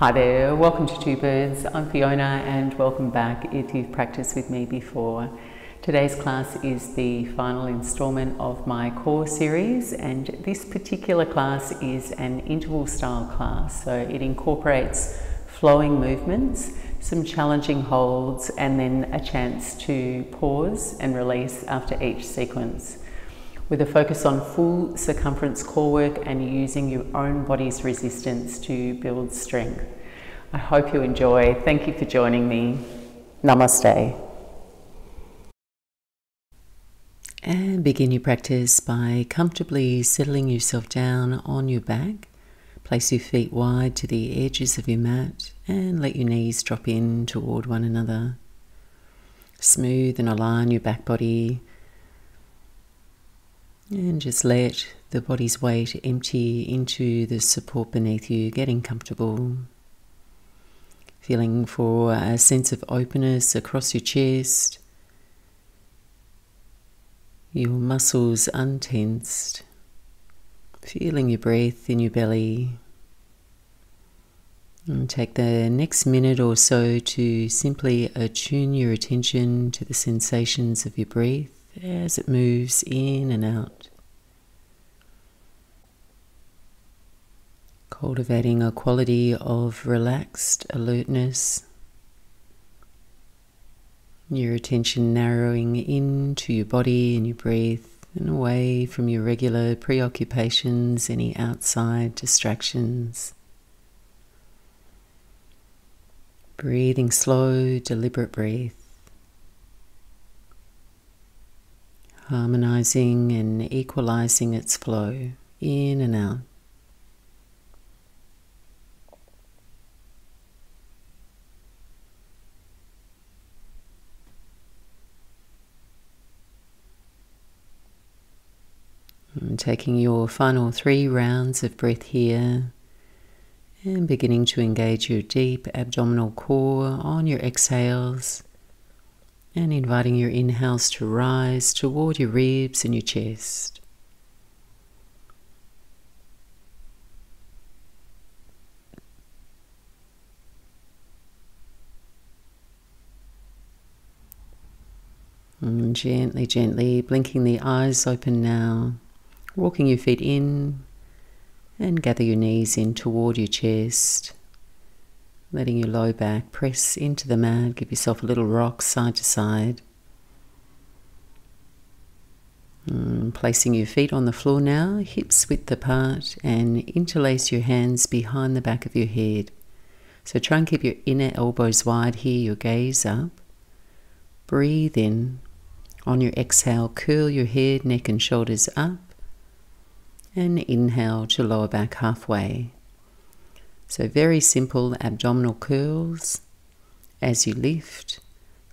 Hi there, welcome to Two Birds. I'm Fiona and welcome back if you've practiced with me before. Today's class is the final installment of my core series, and this particular class is an interval style class. So it incorporates flowing movements, some challenging holds, and then a chance to pause and release after each sequence, with a focus on full circumference core work and using your own body's resistance to build strength. I hope you enjoy. Thank you for joining me. Namaste. And begin your practice by comfortably settling yourself down on your back. Place your feet wide to the edges of your mat and let your knees drop in toward one another. Smooth and align your back body. And just let the body's weight empty into the support beneath you, getting comfortable. Feeling for a sense of openness across your chest. Your muscles untensed. Feeling your breath in your belly. And take the next minute or so to simply attune your attention to the sensations of your breath as it moves in and out. Cultivating a quality of relaxed alertness. Your attention narrowing into your body and your breath and away from your regular preoccupations, any outside distractions. Breathing slow, deliberate breath. Harmonizing and equalizing its flow in and out. And taking your final 3 rounds of breath here and beginning to engage your deep abdominal core on your exhales. And inviting your inhales to rise toward your ribs and your chest. And gently, gently blinking the eyes open now. Walking your feet in and gather your knees in toward your chest. Letting your low back press into the mat. Give yourself a little rock side to side. Placing your feet on the floor now, hips width apart, and interlace your hands behind the back of your head. So try and keep your inner elbows wide here, your gaze up. Breathe in. On your exhale, curl your head, neck and shoulders up. And inhale to lower back halfway. So very simple abdominal curls. As you lift,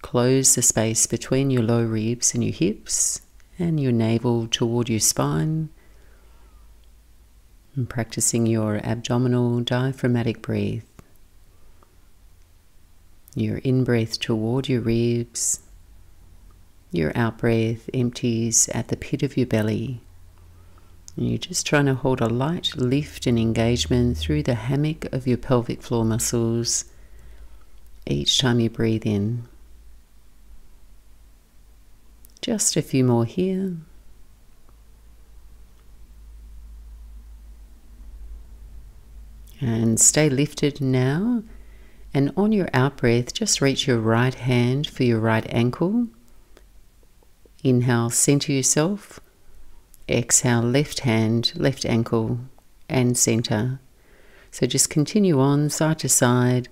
close the space between your low ribs and your hips and your navel toward your spine. And practicing your abdominal diaphragmatic breath. Your in-breath toward your ribs. Your out-breath empties at the pit of your belly. And you're just trying to hold a light lift and engagement through the hammock of your pelvic floor muscles each time you breathe in. Just a few more here. And stay lifted now. And on your out-breath, just reach your right hand for your right ankle. Inhale, center yourself. Exhale, left hand, left ankle, and center. So just continue on side to side,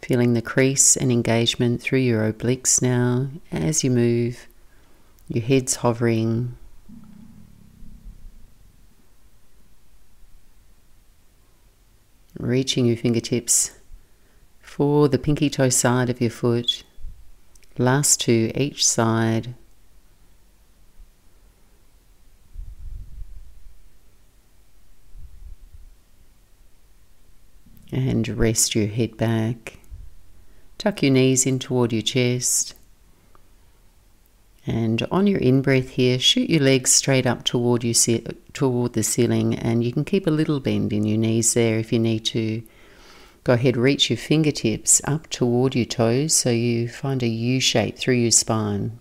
feeling the crease and engagement through your obliques now as you move. Your head's hovering. Reaching your fingertips for the pinky toe side of your foot. Last 2 each side. And rest your head back. Tuck your knees in toward your chest. And on your in-breath here, shoot your legs straight up toward the ceiling, and you can keep a little bend in your knees there if you need to. Go ahead, reach your fingertips up toward your toes so you find a U shape through your spine.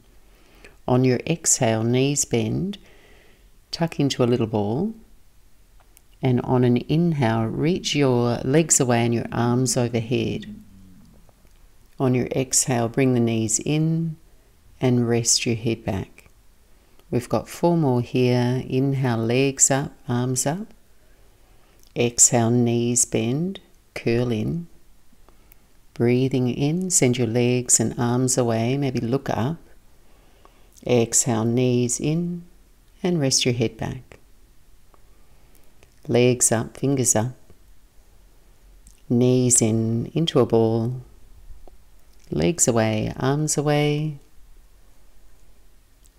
On your exhale, knees bend, tuck into a little ball. And on an inhale, reach your legs away and your arms overhead. On your exhale, bring the knees in and rest your head back. We've got 4 more here. Inhale, legs up, arms up. Exhale, knees bend, curl in. Breathing in, send your legs and arms away, maybe look up. Exhale, knees in and rest your head back. Legs up, fingers up, knees in, into a ball, legs away, arms away,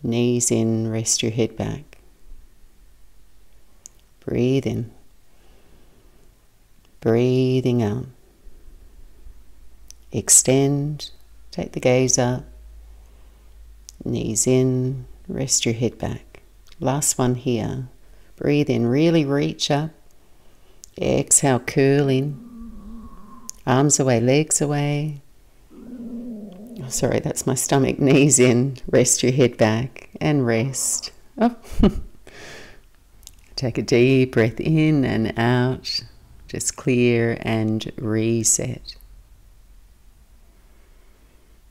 knees in, rest your head back. Breathe in, breathing out. Extend, take the gaze up, knees in, rest your head back. Last one here. Breathe in, really reach up. Exhale, curl in. Arms away, legs away. Oh, sorry, that's my stomach. Knees in, rest your head back and rest. Oh. Take a deep breath in and out. Just clear and reset.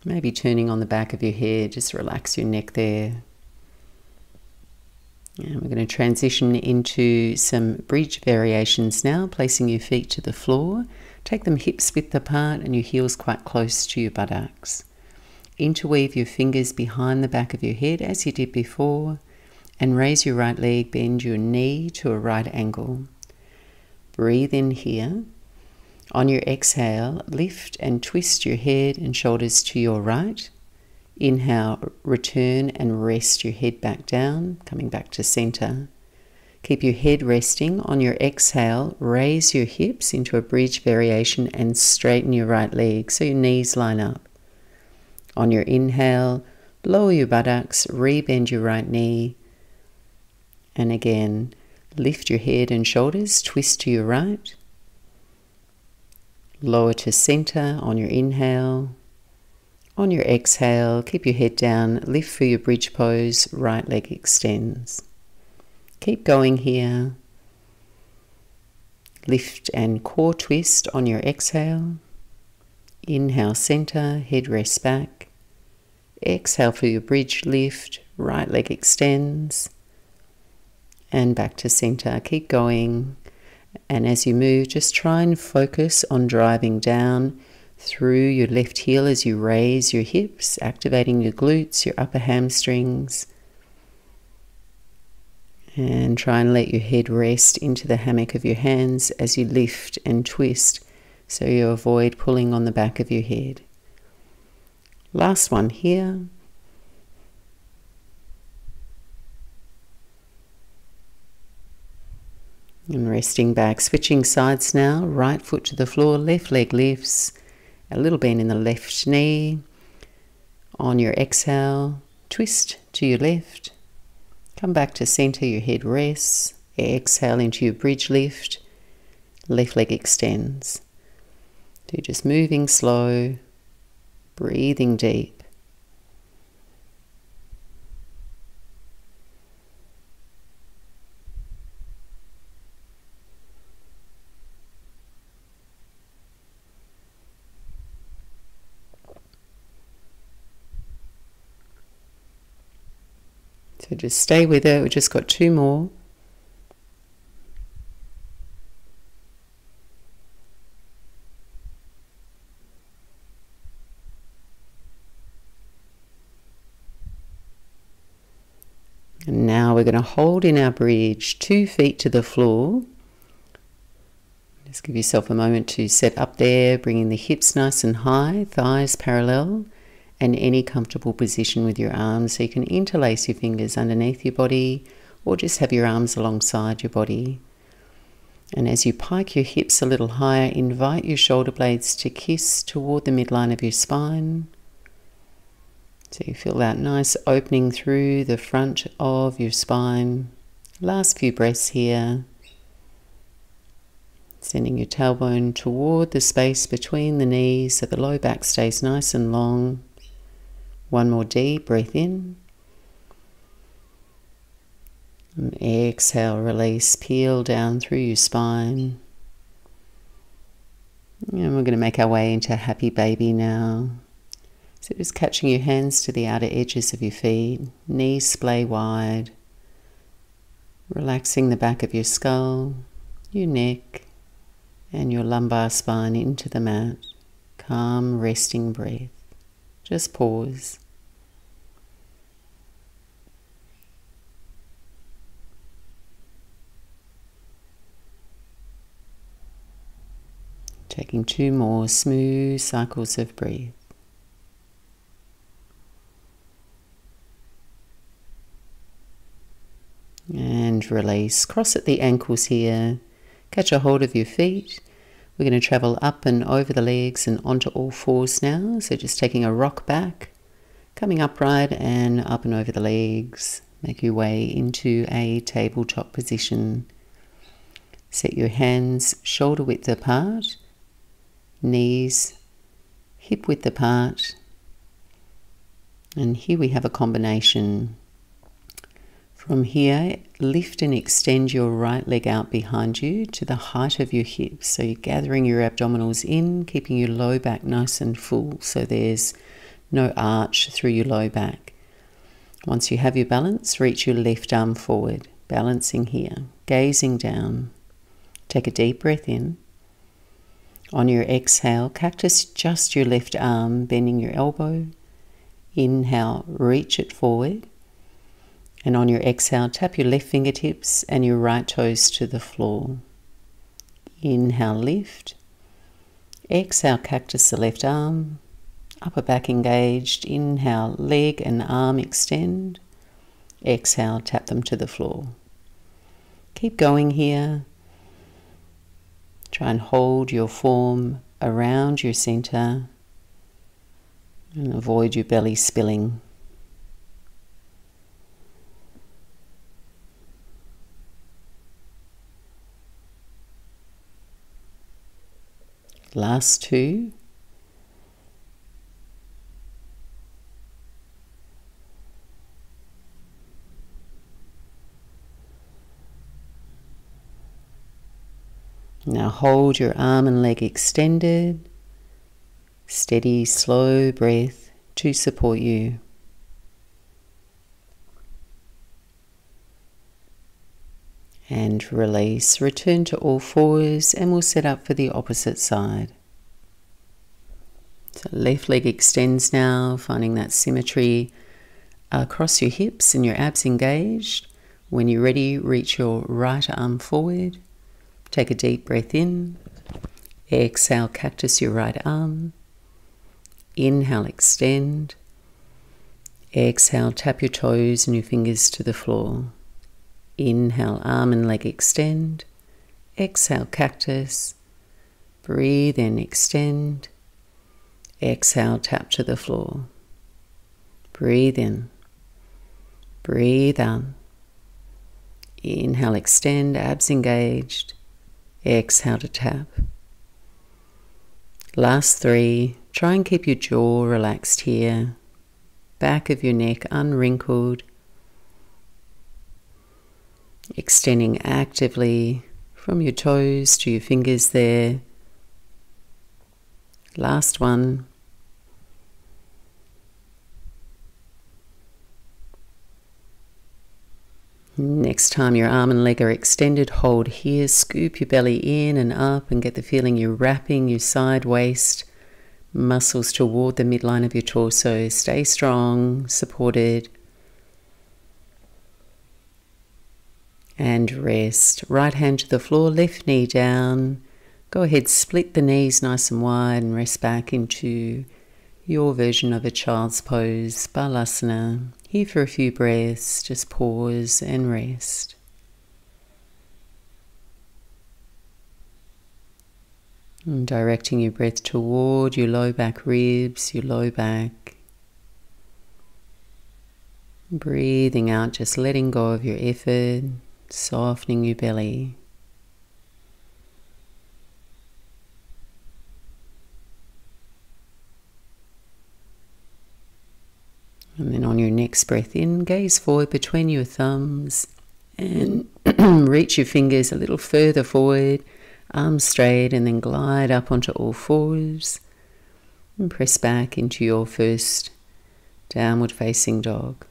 Maybe turning on the back of your head, just relax your neck there. And we're going to transition into some bridge variations now, placing your feet to the floor. Take them hips width apart and your heels quite close to your buttocks. Interweave your fingers behind the back of your head as you did before, and raise your right leg, bend your knee to a right angle. Breathe in here. On your exhale, lift and twist your head and shoulders to your right. Inhale, return and rest your head back down, coming back to center. Keep your head resting. On your exhale, raise your hips into a bridge variation and straighten your right leg so your knees line up. On your inhale, lower your buttocks, rebend your right knee. And again, lift your head and shoulders, twist to your right. Lower to center on your inhale. On your exhale, keep your head down, lift for your bridge pose, right leg extends. Keep going here. Lift and core twist on your exhale. Inhale, center, head rests back. Exhale for your bridge lift, right leg extends. And back to center. Keep going. And as you move, just try and focus on driving down through your left heel as you raise your hips, activating your glutes, your upper hamstrings. And try and let your head rest into the hammock of your hands as you lift and twist so you avoid pulling on the back of your head. Last one here. And resting back, switching sides now, right foot to the floor, left leg lifts, a little bend in the left knee. On your exhale, twist to your left, come back to center, your head rests, exhale into your bridge lift, left leg extends. So you're just moving slow, breathing deep. So just stay with it. We've just got 2 more. And now we're going to hold in our bridge, 2 feet to the floor. Just give yourself a moment to set up there, bringing the hips nice and high, thighs parallel, and any comfortable position with your arms. So you can interlace your fingers underneath your body or just have your arms alongside your body. And as you pike your hips a little higher, invite your shoulder blades to kiss toward the midline of your spine. So you feel that nice opening through the front of your spine. Last few breaths here. Sending your tailbone toward the space between the knees so the low back stays nice and long. One more deep breath in. And exhale, release, peel down through your spine. And we're going to make our way into happy baby now. So just catching your hands to the outer edges of your feet, knees splay wide. Relaxing the back of your skull, your neck, and your lumbar spine into the mat. Calm, resting breath. Just pause. Taking 2 more smooth cycles of breath. And release. Cross at the ankles here. Catch a hold of your feet. We're going to travel up and over the legs and onto all fours now. So just taking a rock back, coming upright and up and over the legs. Make your way into a tabletop position. Set your hands shoulder width apart, knees hip width apart. And here we have a combination. From here, lift and extend your right leg out behind you to the height of your hips. So you're gathering your abdominals in, keeping your low back nice and full so there's no arch through your low back. Once you have your balance, reach your left arm forward, balancing here, gazing down. Take a deep breath in. On your exhale, cactus just your left arm, bending your elbow. Inhale, reach it forward. And on your exhale, tap your left fingertips and your right toes to the floor. Inhale, lift. Exhale, cactus the left arm. Upper back engaged. Inhale, leg and arm extend. Exhale, tap them to the floor. Keep going here. Try and hold your form around your center and avoid your belly spilling. Last 2. Now hold your arm and leg extended. Steady, slow breath to support you. And release. Return to all fours and we'll set up for the opposite side. So left leg extends now, finding that symmetry across your hips and your abs engaged. When you're ready, reach your right arm forward. Take a deep breath in. Exhale, cactus your right arm. Inhale, extend. Exhale, tap your toes and your fingers to the floor. Inhale, arm and leg extend. Exhale, cactus. Breathe in, extend. Exhale, tap to the floor. Breathe in. Breathe out. Inhale, extend, abs engaged. Exhale to tap. Last 3. Try and keep your jaw relaxed here. Back of your neck unwrinkled. Extending actively from your toes to your fingers there. Last one. Next time your arm and leg are extended, hold here, scoop your belly in and up and get the feeling you're wrapping your side waist muscles toward the midline of your torso. Stay strong, supported. And rest. Right hand to the floor, left knee down. Go ahead, split the knees nice and wide and rest back into your version of a child's pose, Balasana. Here for a few breaths, just pause and rest. And directing your breath toward your low back ribs, your low back. Breathing out, just letting go of your effort, softening your belly. And then on your next breath in, gaze forward between your thumbs and reach your fingers a little further forward, arms straight, and then glide up onto all fours and press back into your first downward facing dog.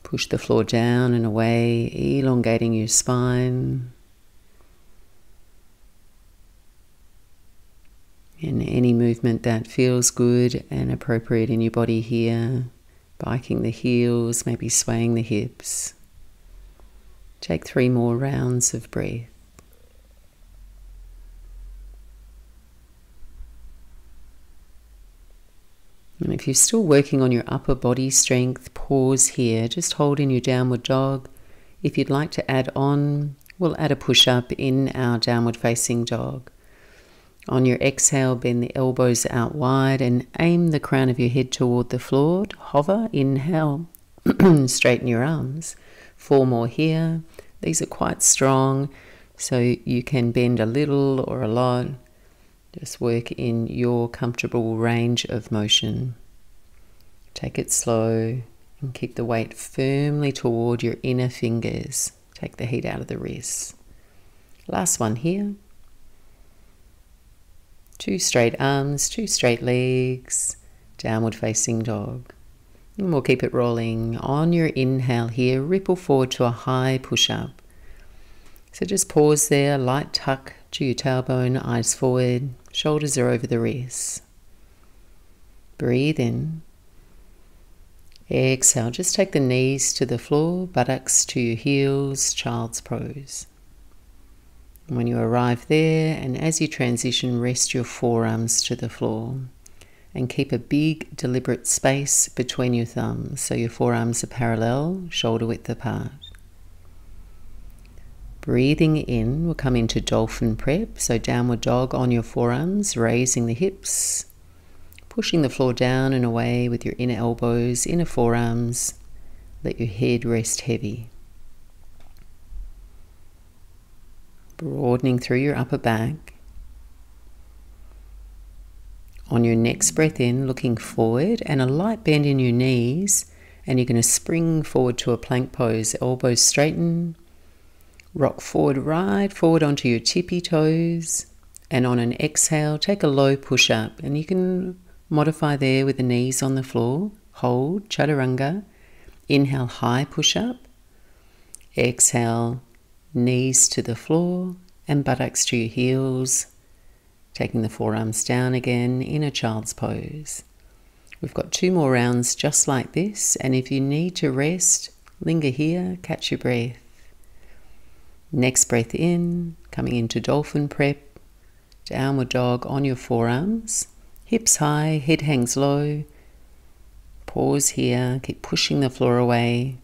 Push the floor down and away, elongating your spine. And any movement that feels good and appropriate in your body here, biking the heels, maybe swaying the hips. Take 3 more rounds of breath. And if you're still working on your upper body strength, pause here. Just hold in your downward dog. If you'd like to add on, we'll add a push-up in our downward facing dog. On your exhale, bend the elbows out wide and aim the crown of your head toward the floor. Hover, inhale, straighten your arms. 4 more here. These are quite strong, so you can bend a little or a lot. Just work in your comfortable range of motion. Take it slow and keep the weight firmly toward your inner fingers. Take the heat out of the wrists. Last one here. 2 straight arms, 2 straight legs, downward facing dog. And we'll keep it rolling. On your inhale here, ripple forward to a high push-up. So just pause there, light tuck to your tailbone, eyes forward, shoulders are over the wrists. Breathe in. Exhale, just take the knees to the floor, buttocks to your heels, child's pose. When you arrive there, and as you transition, rest your forearms to the floor and keep a big deliberate space between your thumbs so your forearms are parallel, shoulder width apart. Breathing in, we'll come into Dolphin Prep, so downward dog on your forearms, raising the hips, pushing the floor down and away with your inner elbows, inner forearms. Let your head rest heavy. Broadening through your upper back. On your next breath in, looking forward and a light bend in your knees, and you're going to spring forward to a plank pose, elbows straighten, rock forward, right forward onto your tippy toes, and on an exhale, take a low push up, and you can modify there with the knees on the floor. Hold, chaturanga, inhale, high push up, exhale, knees to the floor and buttocks to your heels, taking the forearms down again in a child's pose. We've got 2 more rounds just like this, and if you need to rest, linger here, catch your breath. Next breath in, coming into Dolphin Prep, downward dog on your forearms, hips high, head hangs low. Pause here, keep pushing the floor away.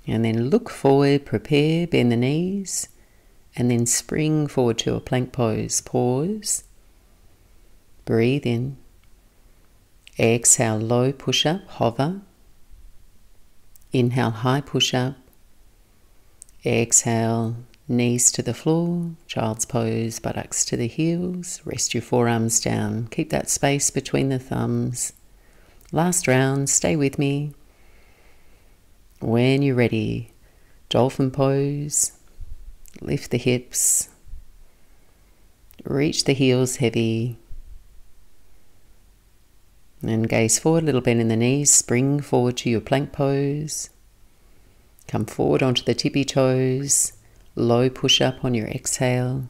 And then look forward, prepare, bend the knees, and then spring forward to a plank pose. Pause. Breathe in. Exhale, low push-up, hover. Inhale, high push-up. Exhale, knees to the floor, child's pose, buttocks to the heels. Rest your forearms down. Keep that space between the thumbs. Last round, stay with me. When you're ready, Dolphin Pose, lift the hips, reach the heels heavy, and gaze forward, little bend in the knees, spring forward to your plank pose, come forward onto the tippy toes, low push up on your exhale,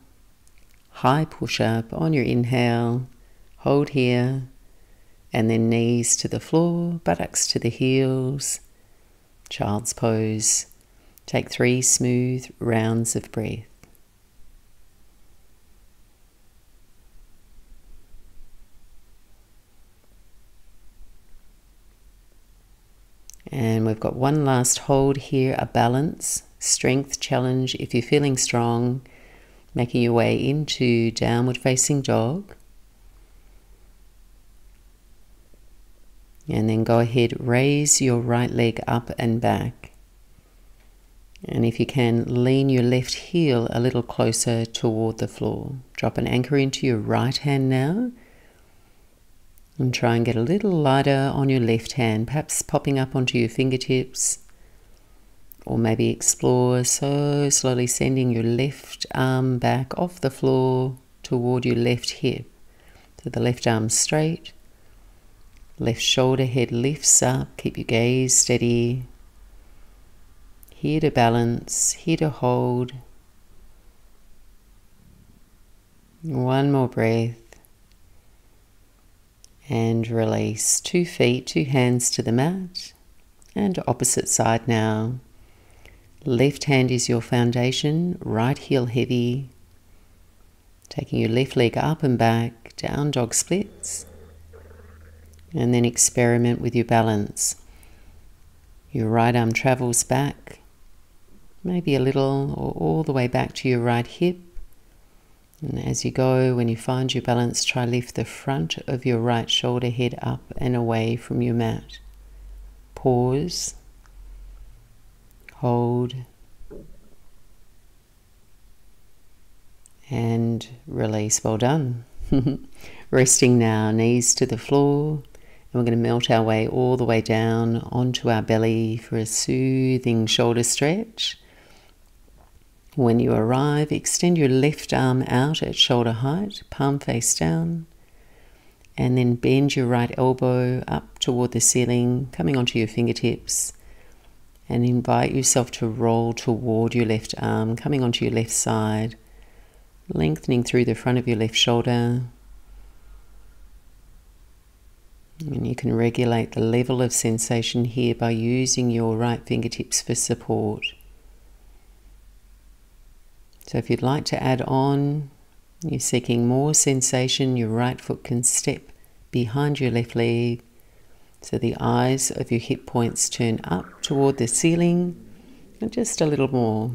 high push up on your inhale, hold here, and then knees to the floor, buttocks to the heels, child's pose. Take 3 smooth rounds of breath. And we've got one last hold here, a balance, strength challenge. If you're feeling strong, making your way into downward facing dog. And then go ahead, raise your right leg up and back. And if you can, lean your left heel a little closer toward the floor. Drop an anchor into your right hand now. And try and get a little lighter on your left hand, perhaps popping up onto your fingertips. Or maybe explore so slowly sending your left arm back off the floor toward your left hip. So the left arm straight, left shoulder head lifts up, keep your gaze steady. Here to balance, here to hold. One more breath. And release. 2 feet, 2 hands to the mat. And opposite side now. Left hand is your foundation, right heel heavy. Taking your left leg up and back, down dog splits. And then experiment with your balance. Your right arm travels back, maybe a little or all the way back to your right hip. And as you go, when you find your balance, try lift the front of your right shoulder head up and away from your mat. Pause. Hold. And release. Well done. Resting now, knees to the floor. And we're going to melt our way all the way down onto our belly for a soothing shoulder stretch. When you arrive, extend your left arm out at shoulder height, palm face down, and then bend your right elbow up toward the ceiling, coming onto your fingertips, and invite yourself to roll toward your left arm, coming onto your left side, lengthening through the front of your left shoulder. And you can regulate the level of sensation here by using your right fingertips for support. So if you'd like to add on, you're seeking more sensation, your right foot can step behind your left leg so the eyes of your hip points turn up toward the ceiling, and just a little more.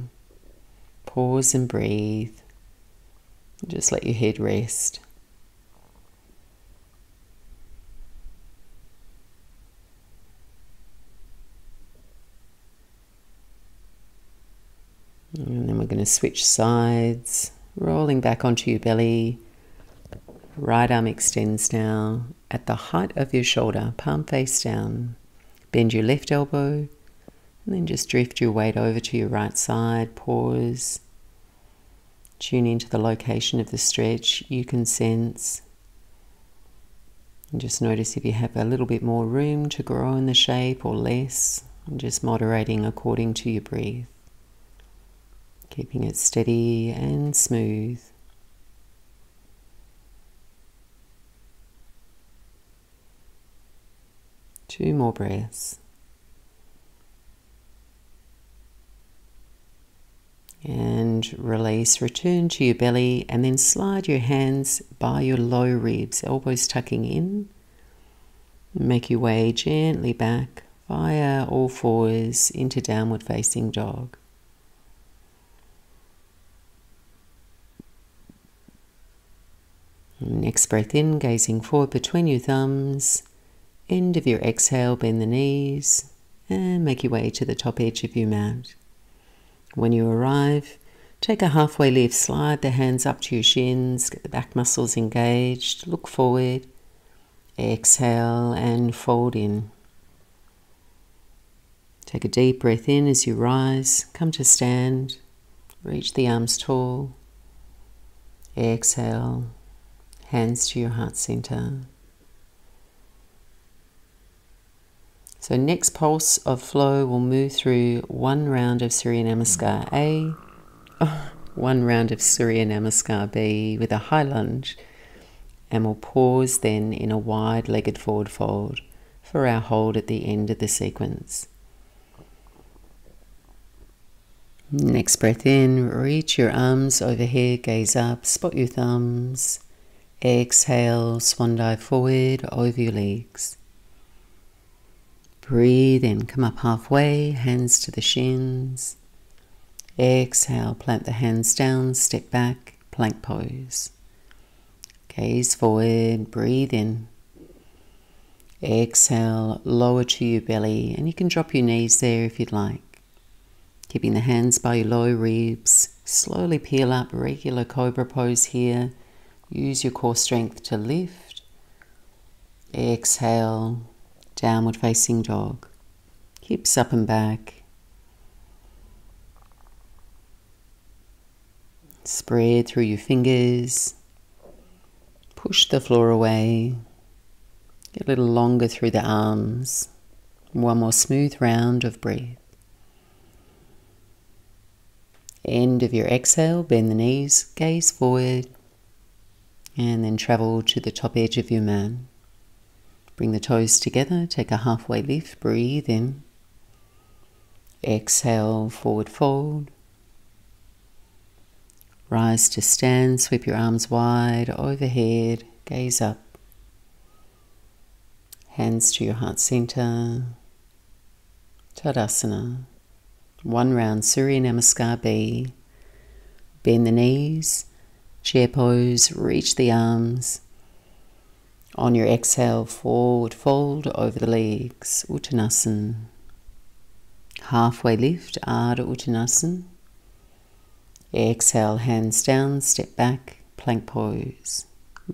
Pause and breathe. Just let your head rest. And then we're going to switch sides, rolling back onto your belly. Right arm extends now at the height of your shoulder, palm face down. Bend your left elbow, and then just drift your weight over to your right side. Pause. Tune into the location of the stretch you can sense. And just notice if you have a little bit more room to grow in the shape or less. And just moderating according to your breath. Keeping it steady and smooth. Two more breaths. And release, return to your belly, and then slide your hands by your low ribs, elbows tucking in. Make your way gently back via all fours into downward facing dog. Next breath in, gazing forward between your thumbs. End of your exhale, bend the knees and make your way to the top edge of your mat. When you arrive, take a halfway lift, slide the hands up to your shins, get the back muscles engaged, look forward, exhale and fold in. Take a deep breath in as you rise, come to stand, reach the arms tall, exhale. Hands to your heart center. So next pulse of flow will move through one round of Surya Namaskar A, one round of Surya Namaskar B with a high lunge, and we'll pause then in a wide-legged forward fold for our hold at the end of the sequence. Next breath in, reach your arms overhead, gaze up, spot your thumbs. Exhale, swan dive forward over your legs. Breathe in, come up halfway, hands to the shins. Exhale, plant the hands down, step back, plank pose. Gaze forward, breathe in. Exhale, lower to your belly, and you can drop your knees there if you'd like. Keeping the hands by your low ribs, slowly peel up, regular Cobra Pose here. Use your core strength to lift. Exhale, downward facing dog. Hips up and back. Spread through your fingers. Push the floor away. Get a little longer through the arms. One more smooth round of breath. End of your exhale, bend the knees, gaze forward, and then travel to the top edge of your mat. Bring the toes together, take a halfway lift, breathe in. Exhale, forward fold. Rise to stand, sweep your arms wide overhead, gaze up. Hands to your heart center. Tadasana. One round Surya Namaskar B. Bend the knees, chair pose, reach the arms. On your exhale, forward fold over the legs, Uttanasana. Halfway lift, Ardha Uttanasana. Exhale, hands down, step back, plank pose.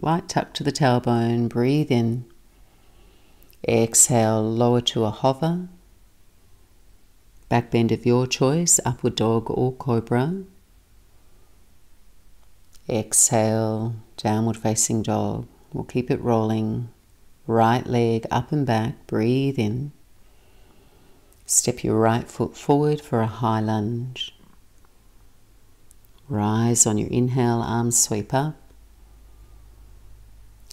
Light tuck to the tailbone, breathe in. Exhale, lower to a hover. Back bend of your choice, upward dog or cobra. Exhale, downward facing dog. We'll keep it rolling. Right leg up and back, breathe in. Step your right foot forward for a high lunge. Rise on your inhale, arms sweep up.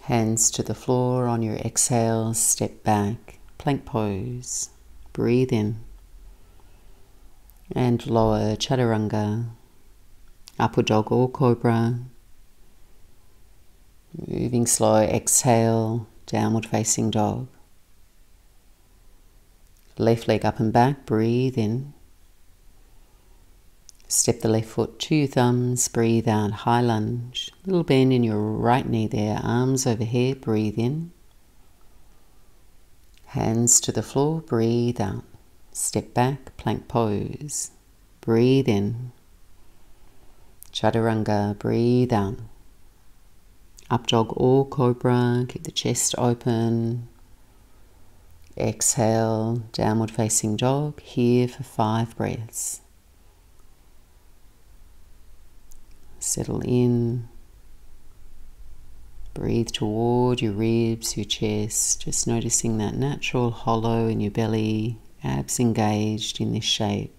Hands to the floor on your exhale, step back, plank pose. Breathe in. And lower, chaturanga, upward dog or cobra. Moving slow, exhale, downward facing dog. Left leg up and back, breathe in. Step the left foot to your thumbs, breathe out, high lunge. Little bend in your right knee there, arms overhead, breathe in. Hands to the floor, breathe out. Step back, plank pose. Breathe in. Chaturanga, breathe out. Up dog or cobra, keep the chest open. Exhale, downward facing dog, here for 5 breaths. Settle in. Breathe toward your ribs, your chest, just noticing that natural hollow in your belly, abs engaged in this shape.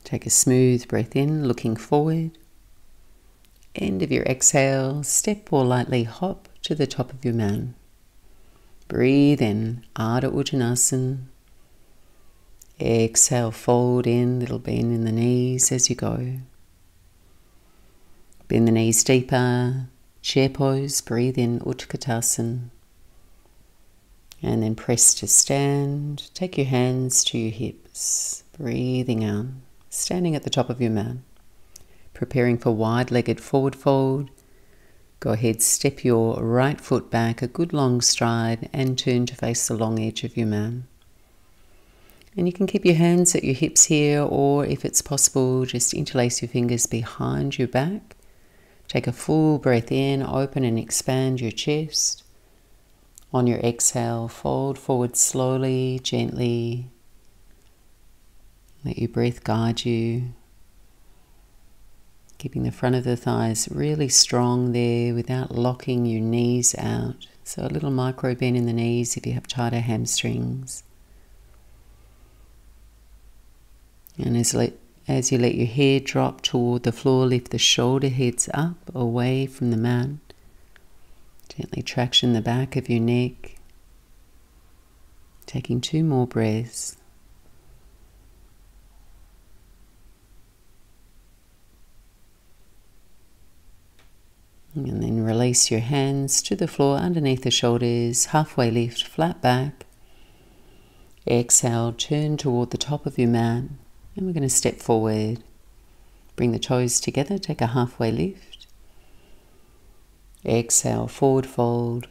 Take a smooth breath in, looking forward. End of your exhale, step or lightly hop to the top of your mat. Breathe in, Ardha Uttanasana. Exhale, fold in, little bend in the knees as you go. Bend the knees deeper, chair pose, breathe in, Utkatasana. And then press to stand, take your hands to your hips, breathing out. Standing at the top of your mat, preparing for wide-legged forward fold. Go ahead, step your right foot back, a good long stride, and turn to face the long edge of your mat. And you can keep your hands at your hips here, or if it's possible, just interlace your fingers behind your back. Take a full breath in, open and expand your chest. On your exhale, fold forward slowly, gently. Let your breath guide you, keeping the front of the thighs really strong there without locking your knees out. So a little micro bend in the knees if you have tighter hamstrings. And as you let your head drop toward the floor, lift the shoulder heads up away from the mat. Gently traction the back of your neck. Taking 2 more breaths. And then release your hands to the floor underneath the shoulders, halfway lift, flat back. Exhale, turn toward the top of your mat, and we're going to step forward. Bring the toes together, take a halfway lift. Exhale, forward fold.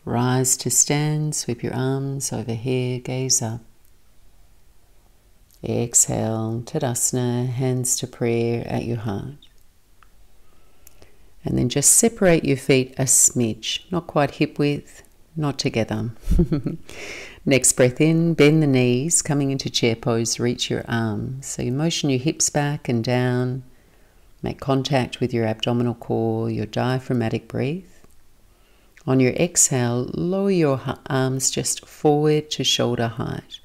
Rise to stand, sweep your arms overhead, gaze up. Exhale, Tadasana, hands to prayer at your heart. And then just separate your feet a smidge, not quite hip width, not together. Next breath in, bend the knees, coming into chair pose, reach your arms. So you motion your hips back and down, make contact with your abdominal core, your diaphragmatic breath. On your exhale, lower your arms just forward to shoulder height.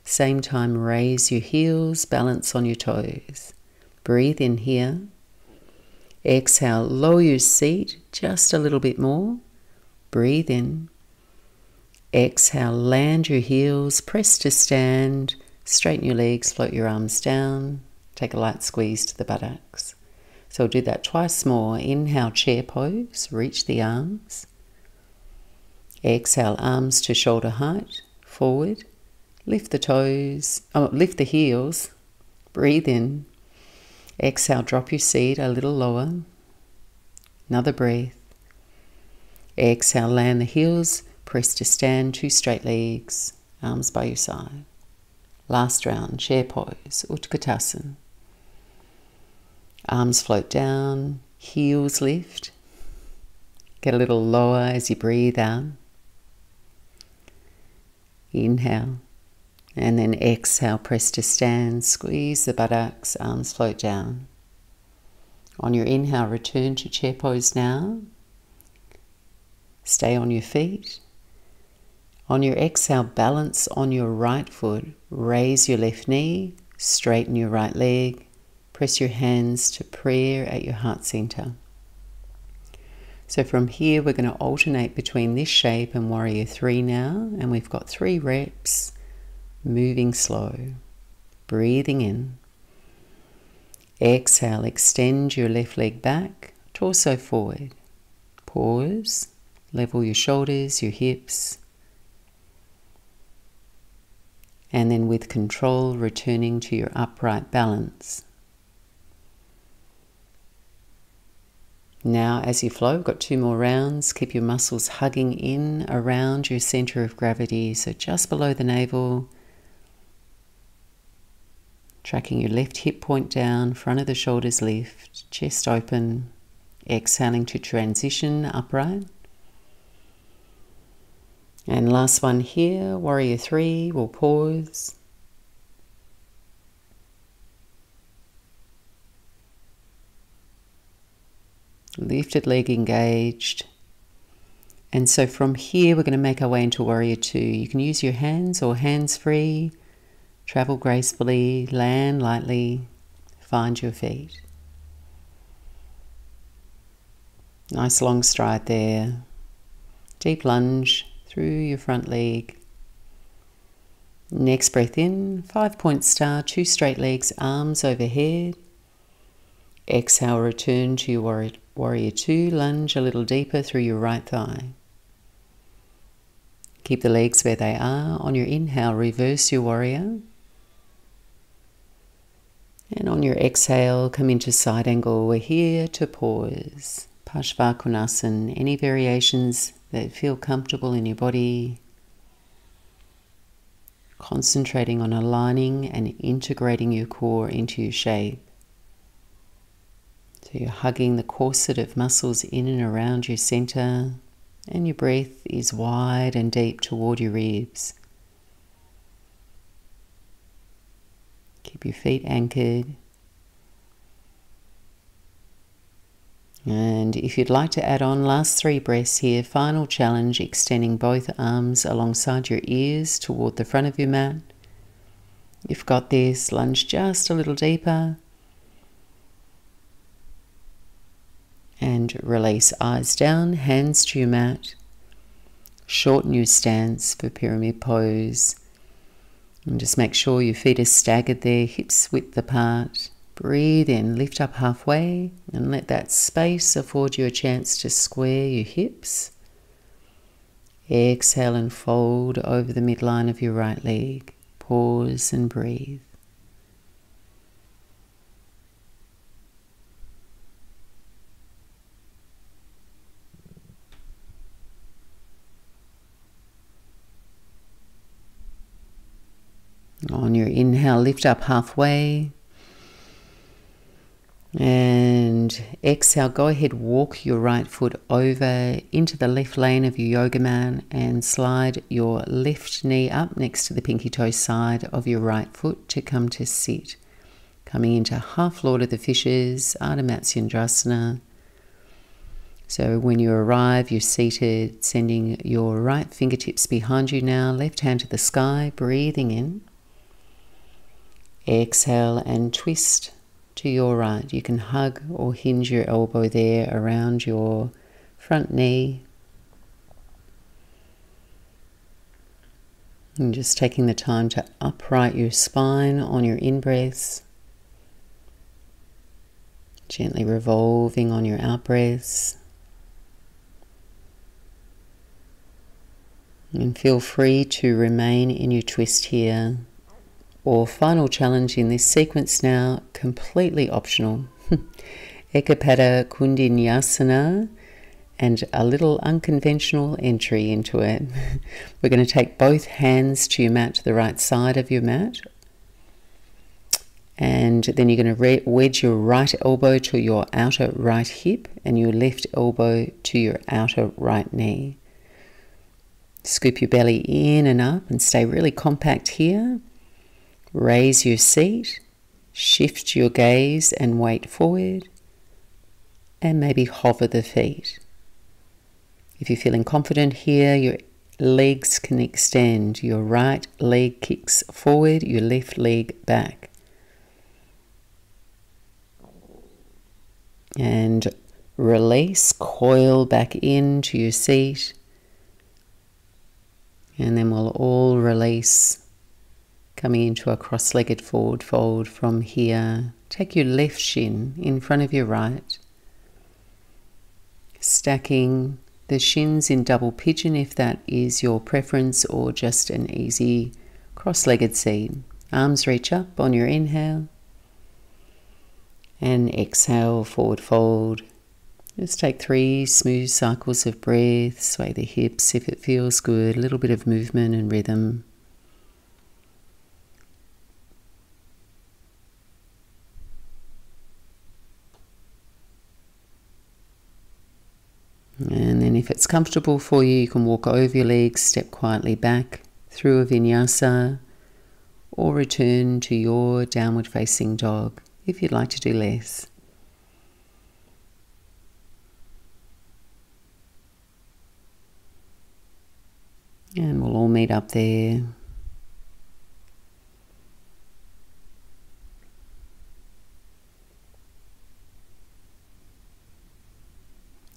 Same time, raise your heels, balance on your toes. Breathe in here. Exhale, lower your seat just a little bit more. Breathe in. Exhale, land your heels, press to stand, straighten your legs, float your arms down, take a light squeeze to the buttocks. So we'll do that twice more. Inhale, chair pose, reach the arms. Exhale, arms to shoulder height, forward. Lift the toes, lift the heels, breathe in. Exhale, drop your seat a little lower. Another breath. Exhale, land the heels, press to stand, two straight legs, arms by your side. Last round, chair pose, Utkatasana. Arms float down, heels lift. Get a little lower as you breathe out. Inhale. And then exhale, press to stand, squeeze the buttocks, arms float down. On your inhale, return to chair pose now. Stay on your feet. On your exhale, balance on your right foot. Raise your left knee, straighten your right leg. Press your hands to prayer at your heart center. So from here, we're going to alternate between this shape and warrior 3 now. And we've got 3 reps, moving slow. Breathing in. Exhale, extend your left leg back, torso forward. Pause, level your shoulders, your hips. And then with control, returning to your upright balance. Now, as you flow, we've got 2 more rounds. Keep your muscles hugging in around your center of gravity, so just below the navel. Tracking your left hip point down, front of the shoulders lift, chest open. Exhaling to transition upright. And last one here, warrior 3, we'll pause. Lifted leg engaged. And so from here, we're going to make our way into warrior 2. You can use your hands or hands free, travel gracefully, land lightly, find your feet. Nice long stride there. Deep lunge through your front leg. Next breath in, 5-point star, 2 straight legs, arms overhead. Exhale, return to your warrior 2, lunge a little deeper through your right thigh. Keep the legs where they are. On your inhale, reverse your warrior. And on your exhale, come into side angle. We're here to pause. Parshvakonasana, any variations that feel comfortable in your body. Concentrating on aligning and integrating your core into your shape. So you're hugging the corset of muscles in and around your center, and your breath is wide and deep toward your ribs. Keep your feet anchored. And if you'd like to add on, last 3 breaths here, final challenge, extending both arms alongside your ears toward the front of your mat. You've got this, lunge just a little deeper. And release, eyes down, hands to your mat. Shorten your stance for pyramid pose. And just make sure your feet are staggered there, hips width apart. Breathe in, lift up halfway, and let that space afford you a chance to square your hips. Exhale and fold over the midline of your right leg. Pause and breathe. On your inhale, lift up halfway. And exhale, go ahead, walk your right foot over into the left lane of your yoga mat and slide your left knee up next to the pinky toe side of your right foot to come to sit. Coming into half Lord of the Fishes, Ardha Matsyendrasana. So when you arrive, you're seated, sending your right fingertips behind you now, left hand to the sky, breathing in. Exhale and twist to your right. You can hug or hinge your elbow there around your front knee. And just taking the time to upright your spine on your in-breaths. Gently revolving on your out-breaths. And feel free to remain in your twist here. Or final challenge in this sequence now, completely optional. Ekapata, Kundi, Nyasana, and a little unconventional entry into it. We're going to take both hands to your mat, to the right side of your mat. And then you're going to wedge your right elbow to your outer right hip and your left elbow to your outer right knee. Scoop your belly in and up and stay really compact here. Raise your seat, shift your gaze and weight forward, and maybe hover the feet. If you're feeling confident here, your legs can extend. Your right leg kicks forward, your left leg back. And release, coil back into your seat. And then we'll all release, coming into a cross-legged forward fold from here. Take your left shin in front of your right. Stacking the shins in double pigeon if that is your preference, or just an easy cross-legged seat. Arms reach up on your inhale. And exhale, forward fold. Just take 3 smooth cycles of breath. Sway the hips if it feels good. A little bit of movement and rhythm. And then if it's comfortable for you, you can walk over your legs, step quietly back through a vinyasa, or return to your downward facing dog if you'd like to do less. And we'll all meet up there.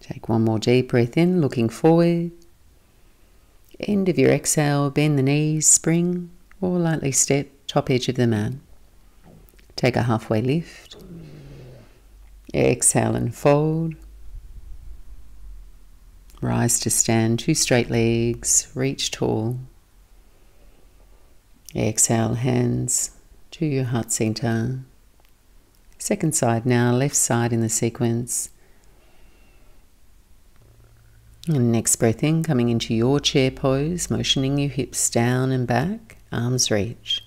Take one more deep breath in, looking forward. End of your exhale, bend the knees, spring, or lightly step, top edge of the mat. Take a halfway lift. Exhale and fold. Rise to stand, 2 straight legs, reach tall. Exhale, hands to your heart center. Second side now, left side in the sequence. And next breath in, coming into your chair pose, motioning your hips down and back, arms reach.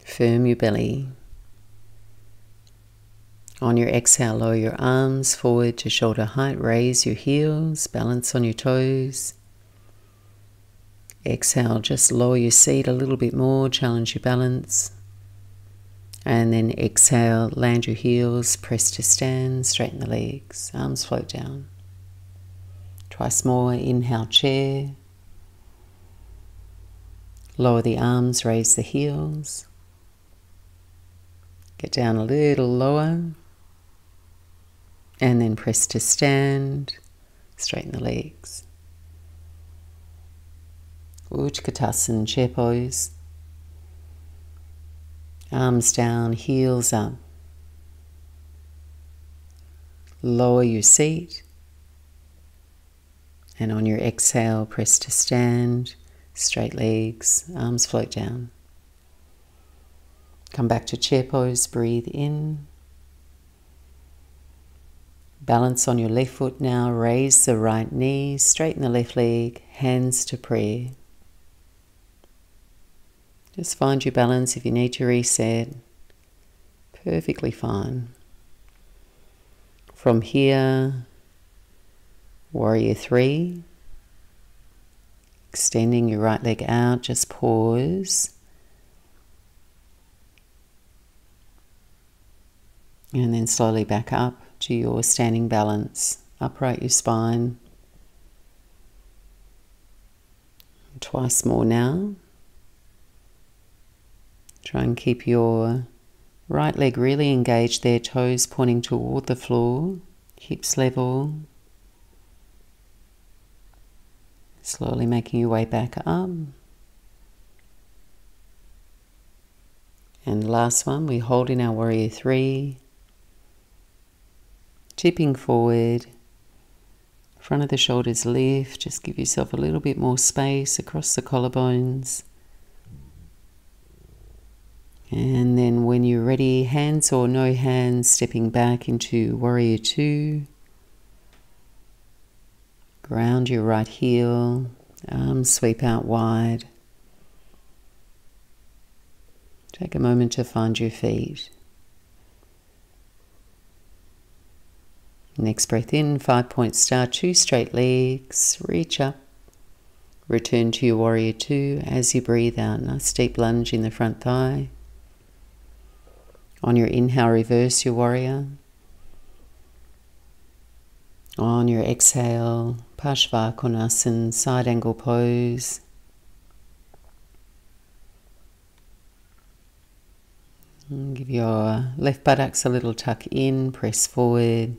Firm your belly. On your exhale, lower your arms forward to shoulder height, raise your heels, balance on your toes. Exhale, just lower your seat a little bit more, challenge your balance. And then exhale, land your heels, press to stand, straighten the legs, arms float down. Twice more, inhale, chair. Lower the arms, raise the heels. Get down a little lower. And then press to stand, straighten the legs. Utkatasana, chair pose. Arms down, heels up. Lower your seat. And on your exhale, press to stand, straight legs, arms float down. Come back to chair pose, breathe in. Balance on your left foot now, raise the right knee, straighten the left leg, hands to prayer. Just find your balance. If you need to reset, perfectly fine. From here, Warrior 3. Extending your right leg out, just pause. And then slowly back up to your standing balance. Upright your spine. Twice more now. Try and keep your right leg really engaged there, toes pointing toward the floor, hips level. Slowly making your way back up. And last one, we hold in our Warrior 3. Tipping forward. Front of the shoulders lift. Just give yourself a little bit more space across the collarbones. And then when you're ready, hands or no hands, stepping back into Warrior 2. Ground your right heel, arms sweep out wide. Take a moment to find your feet. Next breath in, 5-point star, 2 straight legs, reach up. Return to your Warrior 2 as you breathe out. Nice deep lunge in the front thigh. On your inhale, reverse your Warrior. On your exhale, Parshvakonasana, side angle pose. And give your left buttocks a little tuck in, press forward,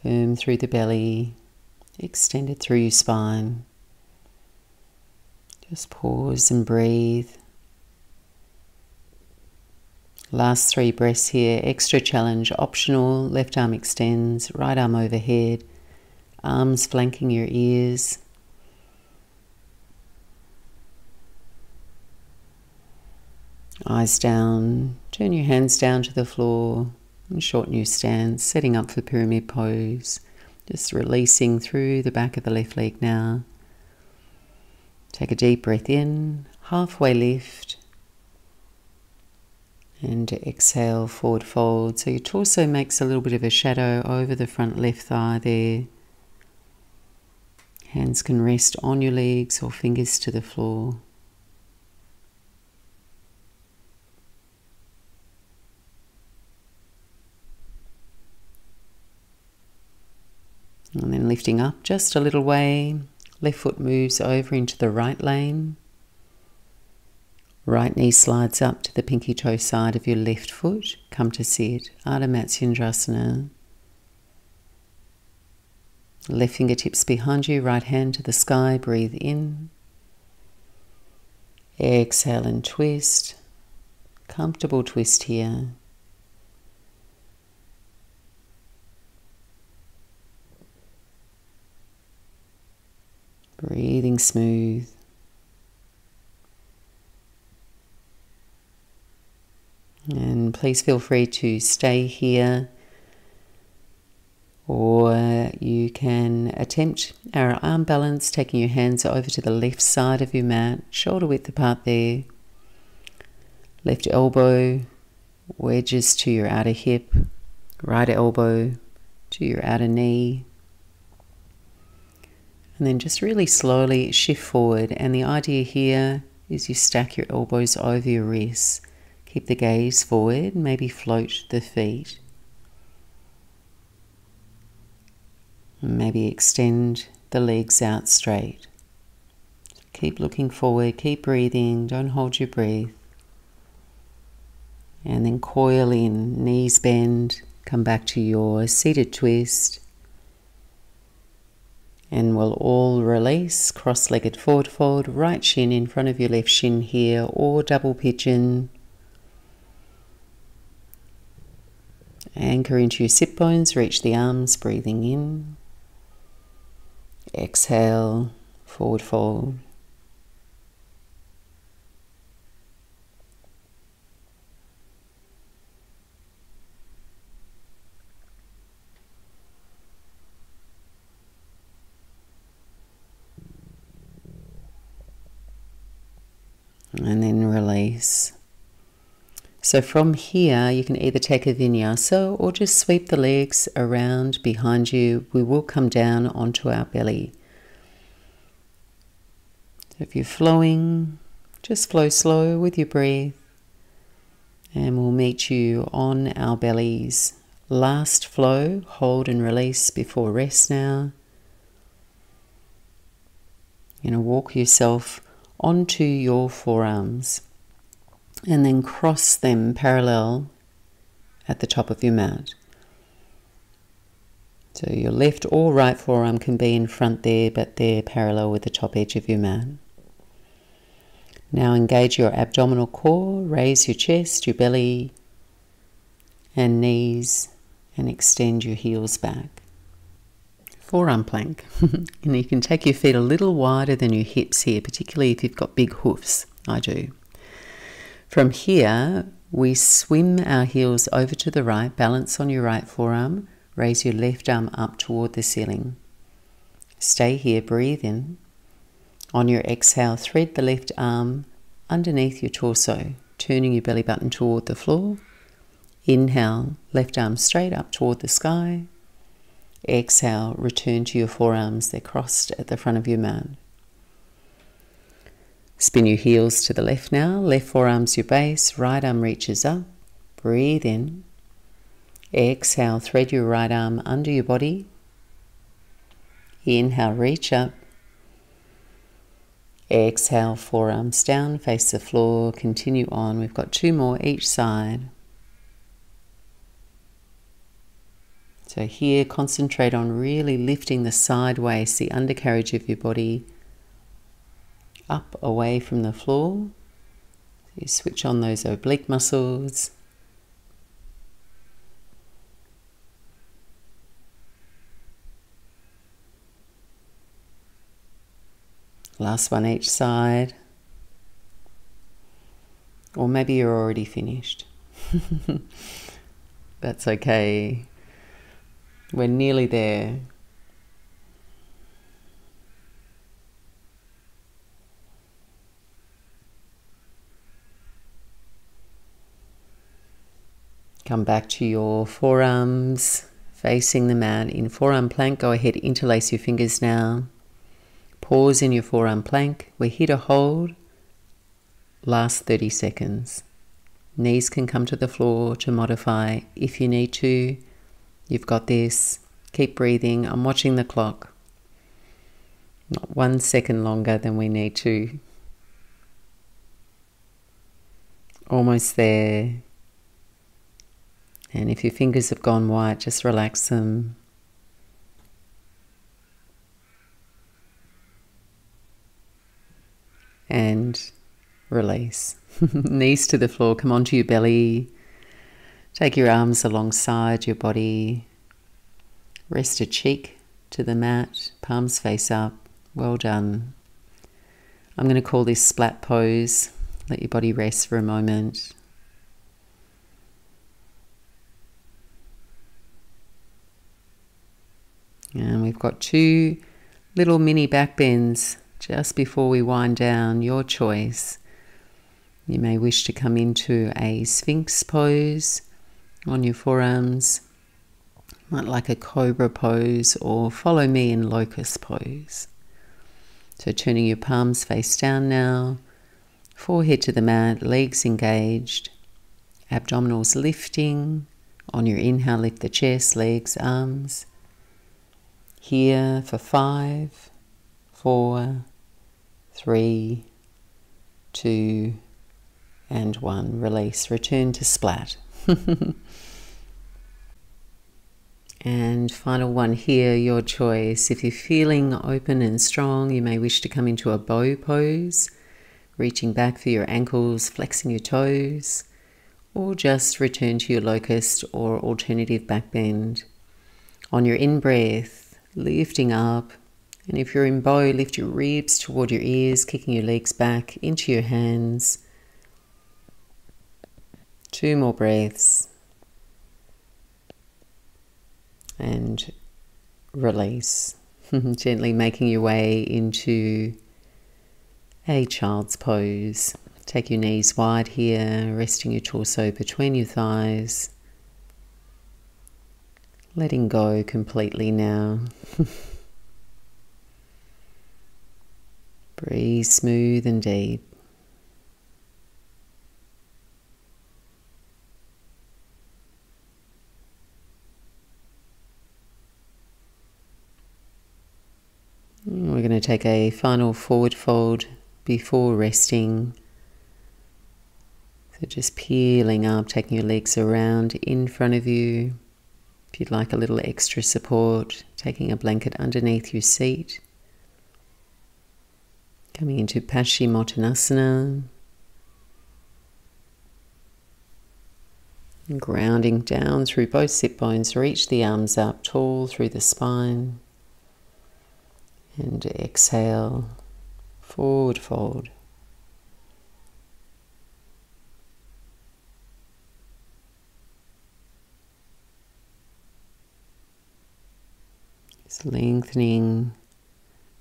firm through the belly, extend it through your spine. Just pause and breathe. Last 3 breaths here, extra challenge, optional. Left arm extends, right arm overhead, arms flanking your ears. Eyes down, turn your hands down to the floor and shorten your stance, setting up for pyramid pose. Just releasing through the back of the left leg now. Take a deep breath in, halfway lift. And exhale, forward fold. So your torso makes a little bit of a shadow over the front left thigh there. Hands can rest on your legs or fingers to the floor. And then lifting up just a little way. Left foot moves over into the right lane. Right knee slides up to the pinky toe side of your left foot. Come to sit, Ardha Matsyendrasana. Left fingertips behind you, right hand to the sky. Breathe in. Exhale and twist. Comfortable twist here. Breathing smooth. And please feel free to stay here, or you can attempt our arm balance, taking your hands over to the left side of your mat, shoulder width apart there. Left elbow wedges to your outer hip, right elbow to your outer knee. And then just really slowly shift forward. And the idea here is you stack your elbows over your wrists. Keep the gaze forward, maybe float the feet. Maybe extend the legs out straight. Keep looking forward, keep breathing, don't hold your breath. And then coil in, knees bend, come back to your seated twist. And we'll all release, cross-legged forward fold, right shin in front of your left shin here, or double pigeon. Anchor into your sit bones, reach the arms, breathing in. Exhale, forward fold. and then release. So from here, you can either take a vinyasa or just sweep the legs around behind you. We will come down onto our belly. If you're flowing, just flow slow with your breath, and we'll meet you on our bellies. Last flow, hold and release before rest now. You're going to walk yourself onto your forearms and then cross them parallel at the top of your mat. So your left or right forearm can be in front there, but they're parallel with the top edge of your mat. Now engage your abdominal core, raise your chest, your belly and knees, and extend your heels back. Forearm plank. And you can take your feet a little wider than your hips here, particularly if you've got big hoofs. I do. From here, we swim our heels over to the right, balance on your right forearm, raise your left arm up toward the ceiling. Stay here, breathe in. On your exhale, thread the left arm underneath your torso, turning your belly button toward the floor. Inhale, left arm straight up toward the sky. Exhale, return to your forearms. They're crossed at the front of your mat. Spin your heels to the left now. Left forearm's your base. Right arm reaches up. Breathe in. Exhale, thread your right arm under your body. Inhale, reach up. Exhale, forearms down, face the floor. Continue on. We've got 2 more each side. So here, concentrate on really lifting the side waist, the undercarriage of your body, up away from the floor. So you switch on those oblique muscles. Last one each side. Or maybe you're already finished. That's okay. We're nearly there. Come back to your forearms, facing the mat in forearm plank. Go ahead, interlace your fingers now. Pause in your forearm plank. We're here to hold. Last 30 seconds. Knees can come to the floor to modify if you need to. You've got this. Keep breathing. I'm watching the clock. Not 1 second longer than we need to. Almost there. And if your fingers have gone white, just relax them. And release. Knees to the floor, come onto your belly. Take your arms alongside your body. Rest a cheek to the mat, palms face up. Well done. I'm going to call this splat pose. Let your body rest for a moment. And we've got 2 little mini back bends just before we wind down. Your choice. You may wish to come into a Sphinx pose on your forearms, might like a Cobra Pose, or follow me in Locust Pose. So turning your palms face down now, forehead to the mat, legs engaged, abdominals lifting. On your inhale, lift the chest, legs, arms. Here for 5, 4, 3, 2, and 1. Release. Return to splat. And final one here, your choice. If you're feeling open and strong, you may wish to come into a bow pose, reaching back for your ankles, flexing your toes, or just return to your locust or alternative back bend. On your in-breath, lifting up, and if you're in bow, lift your ribs toward your ears, kicking your legs back into your hands. 2 more breaths. And release. Gently making your way into a child's pose. Take your knees wide here, resting your torso between your thighs. Letting go completely now. Breathe smooth and deep. We're going to take a final forward fold before resting. So just peeling up, taking your legs around in front of you. If you'd like a little extra support, taking a blanket underneath your seat. Coming into Paschimottanasana. And grounding down through both sit bones, reach the arms up tall through the spine. And exhale, forward fold. Just lengthening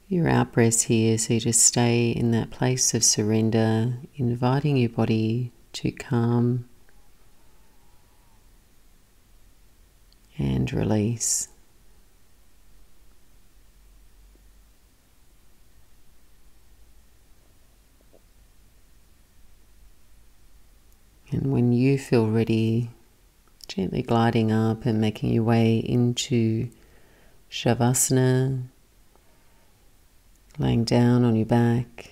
your out breaths here, so you just stay in that place of surrender, inviting your body to calm and release. And when you feel ready, gently gliding up and making your way into Shavasana, laying down on your back,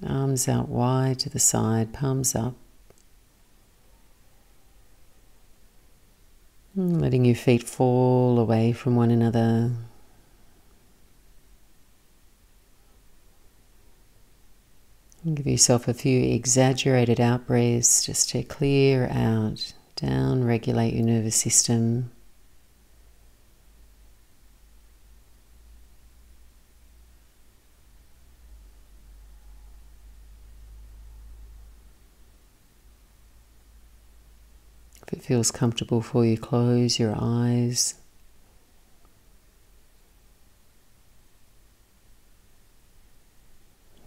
arms out wide to the side, palms up. And letting your feet fall away from one another. And give yourself a few exaggerated out breaths just to clear out, down, regulate your nervous system. If it feels comfortable for you, close your eyes.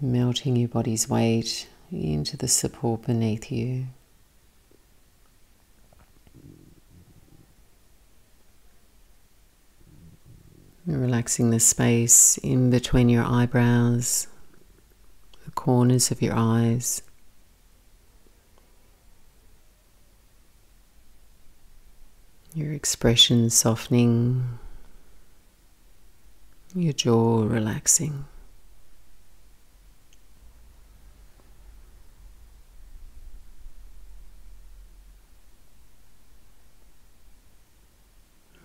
Melting your body's weight into the support beneath you. Relaxing the space in between your eyebrows, the corners of your eyes. Your expression softening, your jaw relaxing.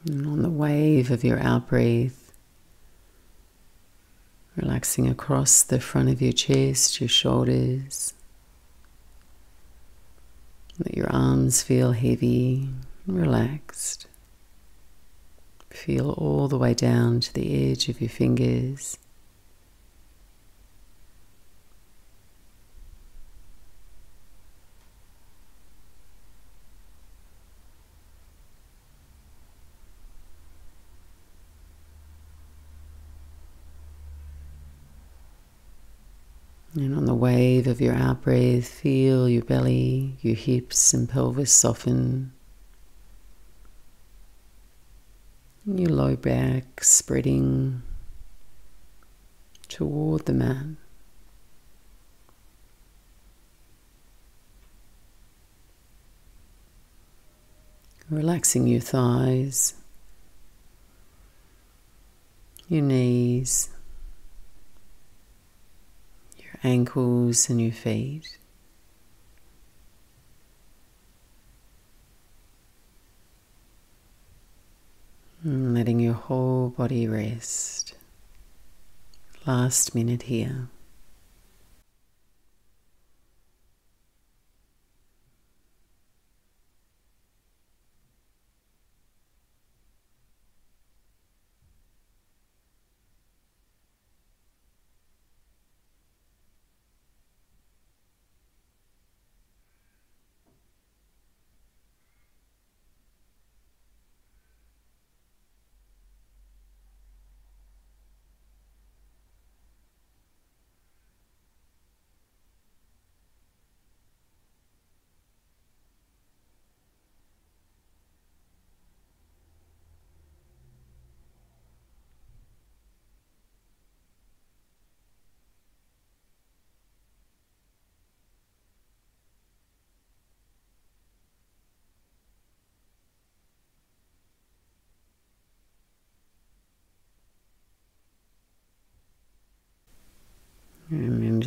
And on the wave of your out-breath, relaxing across the front of your chest, your shoulders. Let your arms feel heavy, relaxed. Feel all the way down to the edge of your fingers. And on the wave of your out-breath, feel your belly, your hips and pelvis soften. Your low back spreading toward the mat. Relaxing your thighs, your knees, your ankles and your feet. And letting your whole body rest. Last minute here.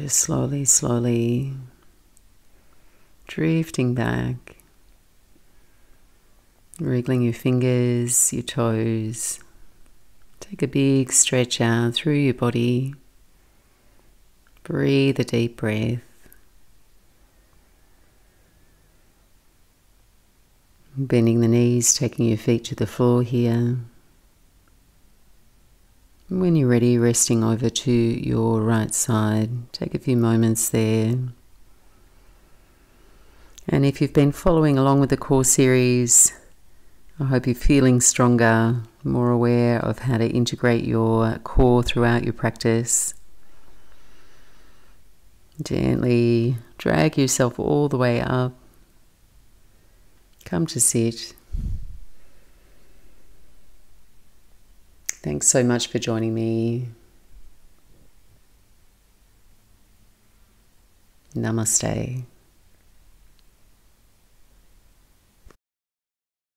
just slowly drifting back, wriggling your fingers, your toes. Take a big stretch out through your body. Breathe a deep breath. Bending the knees, taking your feet to the floor here. When you're ready, resting over to your right side. Take a few moments there. And if you've been following along with the core series, I hope you're feeling stronger, more aware of how to integrate your core throughout your practice. Gently drag yourself all the way up. Come to sit. Thanks so much for joining me. Namaste.